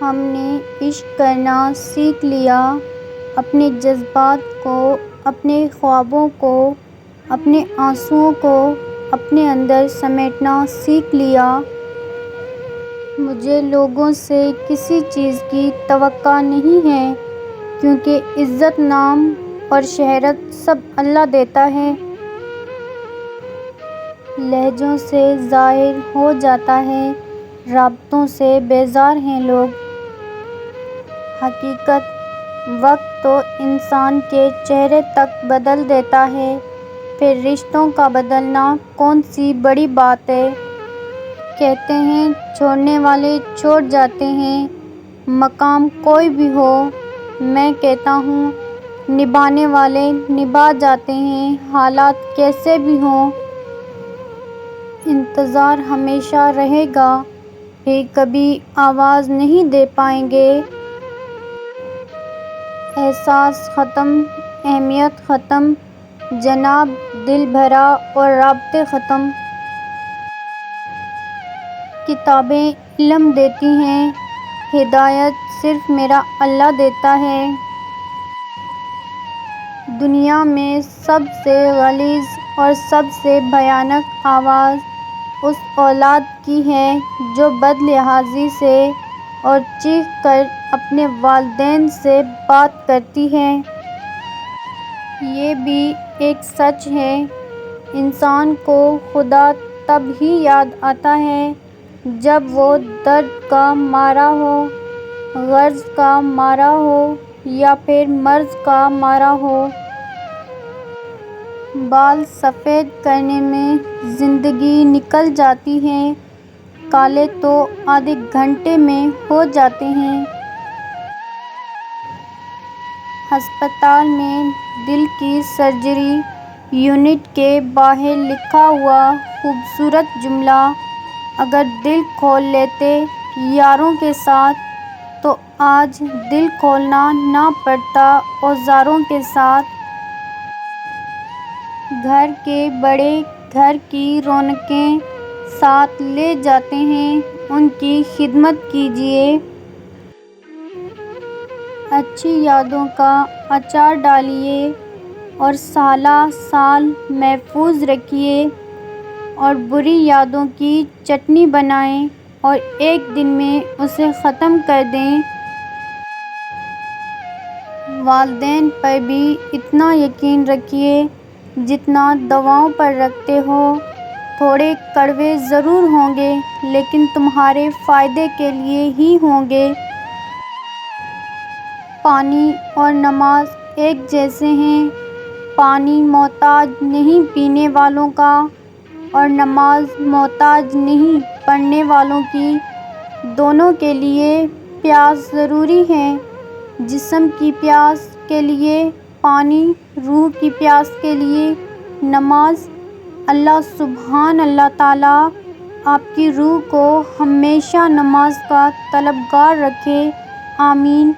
ہم نے عشق کرنا سیکھ لیا، اپنے جذبات کو، اپنے خوابوں کو، اپنے آنسوؤں کو اپنے اندر سمیٹنا سیکھ لیا۔ مجھے لوگوں سے کسی چیز کی توقع نہیں ہے، کیونکہ عزت، نام اور شہرت سب اللہ دیتا ہے۔ لہجوں سے ظاہر ہو جاتا ہے، رابطوں سے بیزار ہیں لوگ۔ حقیقت وقت تو انسان کے چہرے تک بدل دیتا ہے، پھر رشتوں کا بدلنا کون سی بڑی بات ہے۔ کہتے ہیں چھوڑنے والے چھوڑ جاتے ہیں، مقام کوئی بھی ہو۔ میں کہتا ہوں نبھانے والے نبھا جاتے ہیں، حالات کیسے بھی ہوں۔ انتظار ہمیشہ رہے گا، پھر کبھی آواز نہیں دے پائیں گے۔ احساس ختم، اہمیت ختم، جناب دل بھرا اور رابطے ختم۔ کتابیں علم دیتی ہیں، ہدایت صرف میرا اللہ دیتا ہے۔ دنیا میں سب سے غلیظ اور سب سے بھیانک آواز اس اولاد کی ہے جو بد لحاظی سے اور چیخ کر اپنے والدین سے بات کرتی ہے۔ یہ بھی ایک سچ ہے، انسان کو خدا تب ہی یاد آتا ہے جب وہ درد کا مارا ہو، غرض کا مارا ہو یا پھر مرض کا مارا ہو۔ بال سفید کرنے میں زندگی نکل جاتی ہے، کالے تو آدھے گھنٹے میں ہو جاتے ہیں۔ ہسپتال میں دل کی سرجری یونٹ کے باہر لکھا ہوا خوبصورت جملہ، اگر دل کھول لیتے یاروں کے ساتھ تو آج دل کھولنا نہ پڑتا اوزاروں کے ساتھ۔ گھر کے بڑے گھر کی رونقیں ساتھ لے جاتے ہیں، ان کی خدمت کیجیے۔ اچھی یادوں کا اچار ڈالیے اور سالہ سال محفوظ رکھیے، اور بری یادوں کی چٹنی بنائیں اور ایک دن میں اسے ختم کر دیں۔ والدین پر بھی اتنا یقین رکھیے جتنا دواؤں پر رکھتے ہو۔ تھوڑے کڑوے ضرور ہوں گے لیکن تمہارے فائدے کے لیے ہی ہوں گے۔ پانی اور نماز ایک جیسے ہیں، پانی محتاج نہیں پینے والوں کا، اور نماز محتاج نہیں پڑھنے والوں کی۔ دونوں کے لیے پیاس ضروری ہے، جسم کی پیاس کے لیے پانی، روح کی پیاس کے لیے نماز۔ اللہ سبحان اللہ تعالیٰ آپ کی روح کو ہمیشہ نماز کا طلبگار رکھے، آمین۔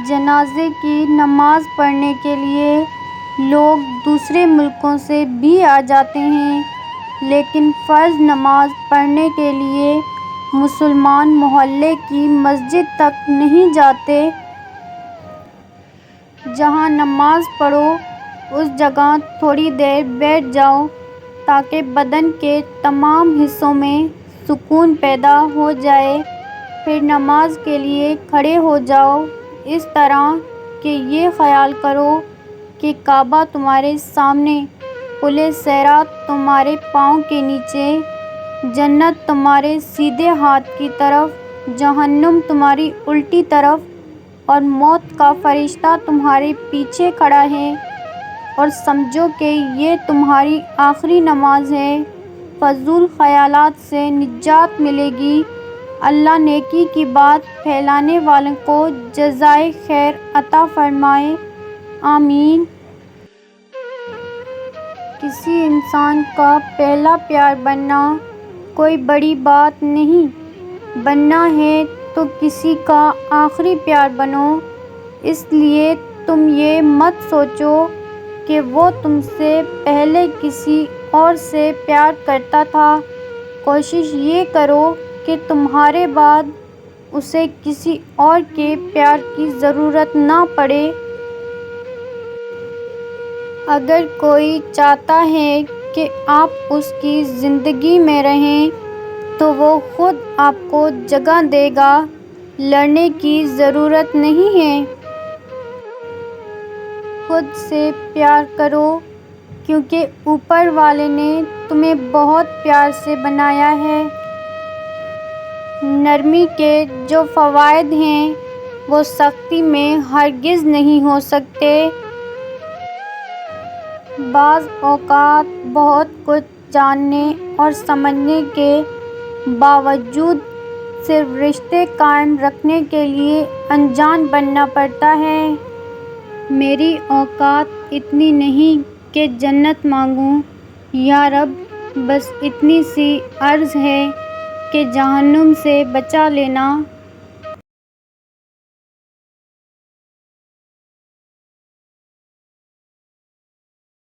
جنازے کی نماز پڑھنے کے لیے لوگ دوسرے ملکوں سے بھی آ جاتے ہیں، لیکن فرض نماز پڑھنے کے لیے مسلمان محلے کی مسجد تک نہیں جاتے۔ جہاں نماز پڑھو اس جگہ تھوڑی دیر بیٹھ جاؤ تاکہ بدن کے تمام حصوں میں سکون پیدا ہو جائے، پھر نماز کے لیے کھڑے ہو جاؤ، اس طرح کہ یہ خیال کرو کہ کعبہ تمہارے سامنے، پل صراط تمہارے پاؤں کے نیچے، جنت تمہارے سیدھے ہاتھ کی طرف، جہنم تمہاری الٹی طرف، اور موت کا فرشتہ تمہارے پیچھے کھڑا ہے، اور سمجھو کہ یہ تمہاری آخری نماز ہے۔ فضول خیالات سے نجات ملے گی۔ اللہ نیکی کی بات پھیلانے والوں کو جزائے خیر عطا فرمائے، آمین۔ کسی انسان کا پہلا پیار بننا کوئی بڑی بات نہیں، بننا ہے تو کسی کا آخری پیار بنو۔ اس لیے تم یہ مت سوچو کہ وہ تم سے پہلے کسی اور سے پیار کرتا تھا، کوشش یہ کرو کہ تمہارے بعد اسے کسی اور کے پیار کی ضرورت نہ پڑے۔ اگر کوئی چاہتا ہے کہ آپ اس کی زندگی میں رہیں تو وہ خود آپ کو جگہ دے گا، لڑنے کی ضرورت نہیں ہے۔ خود سے پیار کرو، کیونکہ اوپر والے نے تمہیں بہت پیار سے بنایا ہے۔ نرمی کے جو فوائد ہیں وہ سختی میں ہرگز نہیں ہو سکتے۔ بعض اوقات بہت کچھ جاننے اور سمجھنے کے باوجود صرف رشتے قائم رکھنے کے لیے انجان بننا پڑتا ہے۔ میری اوقات اتنی نہیں کہ جنت مانگوں، یا رب بس اتنی سی عرض ہے کہ جہنم سے بچا لینا۔